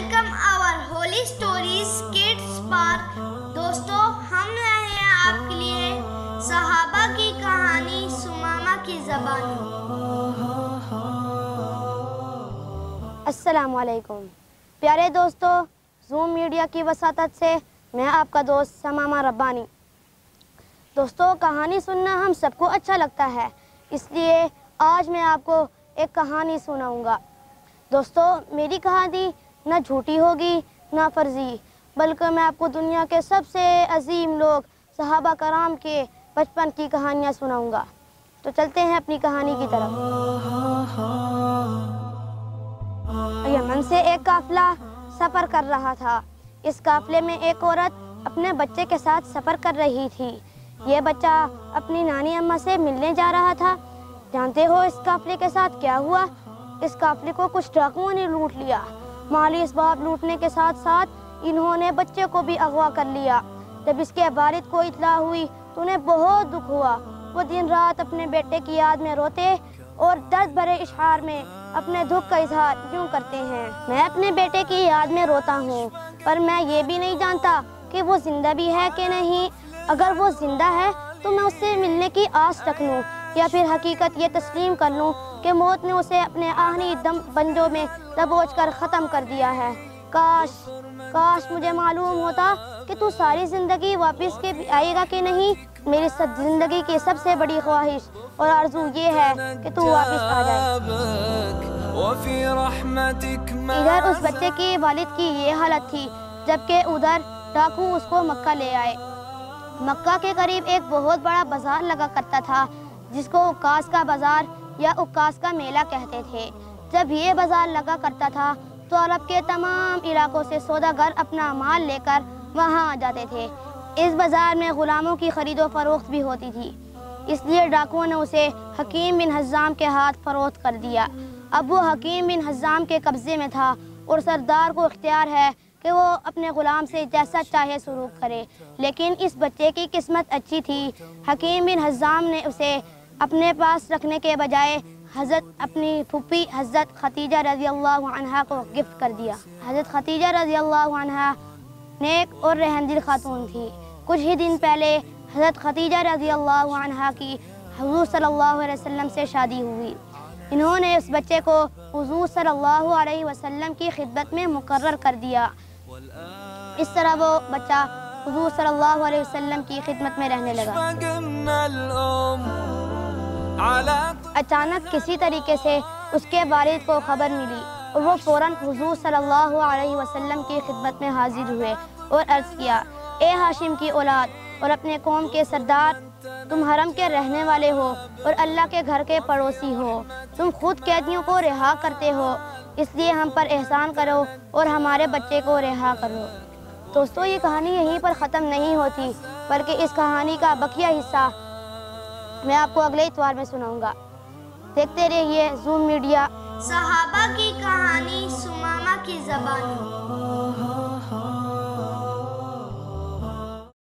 Welcome our Holy Stories Kids Park। दोस्तों, हम लाए हैं आपके लिए सहाबा की कहानी सुमामा की ज़बान में। अस्सलाम वालेकुम प्यारे दोस्तों, ज़ूम मीडिया की वसातत से मैं आपका दोस्त समामा रब्बानी। दोस्तों, कहानी सुनना हम सबको अच्छा लगता है, इसलिए आज मैं आपको एक कहानी सुनाऊंगा। दोस्तों, मेरी कहानी ना झूठी होगी ना फर्जी, बल्कि मैं आपको दुनिया के सबसे अजीम लोग सहाबा कराम के बचपन की कहानियाँ सुनाऊंगा। तो चलते हैं अपनी कहानी की तरफ। यमन से एक काफिला सफ़र कर रहा था। इस काफिले में एक औरत अपने बच्चे के साथ सफ़र कर रही थी। ये बच्चा अपनी नानी अम्मा से मिलने जा रहा था। जानते हो इस काफिले के साथ क्या हुआ? इस काफिले को कुछ डाकुओं ने लूट लिया। माली इसबाब लूटने के साथ साथ इन्होंने बच्चे को भी अगवा कर लिया। जब इसके वालिद को इत्तला हुई तो उन्हें बहुत दुख हुआ। वो दिन रात अपने बेटे की याद में रोते और दर्द भरे इशार में अपने दुख का इजहार यूँ करते हैं। मैं अपने बेटे की याद में रोता हूँ, पर मैं ये भी नहीं जानता कि वो जिंदा भी है कि नहीं। अगर वो जिंदा है तो मैं उससे मिलने की आस रख लूँ, या फिर हकीकत ये तस्लीम कर लूँ कि मौत ने उसे अपने आखिरी दम बंजों में दबोच कर ख़त्म कर दिया है। काश मुझे मालूम होता कि तू सारी ज़िंदगी वापस के आएगा कि नहीं। मेरी ज़िंदगी की सबसे बड़ी ख्वाहिश और आरज़ू ये है कि तू वापस आ जाए। इधर उस बच्चे के वालिद की ये हालत थी, जबकि उधर डाकू उसको मक्का ले आए। मक्का के करीब एक बहुत बड़ा बाजार लगा करता था, जिसको उक्कास का बाजार या उक्कास का मेला कहते थे। जब ये बाजार लगा करता था तो अरब के तमाम इलाकों से सौदागर अपना माल लेकर वहाँ आ जाते थे। इस बाजार में गुलामों की खरीदो फरोख्त भी होती थी, इसलिए डाकुओं ने उसे हकीम बिन हज़्ज़ाम के हाथ फरोख्त कर दिया। अब वो हकीम बिन हज़्ज़ाम के कब्ज़े में था और सरदार को इख्तियार है कि वो अपने ग़ुलाम से जैसा चाहे सलूक करे। लेकिन इस बच्चे की किस्मत अच्छी थी। हकीम बिन हज़्ज़ाम ने उसे अपने पास रखने के बजाय अपनी फूफी हज़रत खतीजा रज़ी अल्लाह अन्हा को गिफ्ट कर दिया। हज़रत खतीजा रज़ी अल्लाह अन्हा नेक और रहमदिल खातून थी। कुछ ही दिन पहले हज़रत खतीजा रज़ी अल्लाह अन्हा की हुज़ूर सल्लल्लाहु अलैहि वसल्लम से शादी हुई। इन्होंने उस बच्चे को हुज़ूर सल्लल्लाहु अलैहि वसल्लम की खिदमत में मुकर्रर कर दिया। इस तरह वो बच्चा हुज़ूर सल्लल्लाहु अलैहि वसल्लम की खिदमत में रहने लगा। अचानक किसी तरीके से उसके वालिद को खबर मिली और वो फ़ौरन हुज़ूर सल्लल्लाहु अलैहि वसल्लम की खिदमत में हाजिर हुए और अर्ज़ किया, ए हाशिम की औलाद और अपने कौम के सरदार, तुम हरम के रहने वाले हो और अल्लाह के घर के पड़ोसी हो। तुम खुद कैदियों को रिहा करते हो, इसलिए हम पर एहसान करो और हमारे बच्चे को रिहा करो। दोस्तों, ये कहानी यहीं पर ख़त्म नहीं होती, बल्कि इस कहानी का बकिया हिस्सा मैं आपको अगले इतवार में सुनाऊंगा। देखते रहिए ज़ूम मीडिया। सहाबा की कहानी सुमामा की ज़बान में।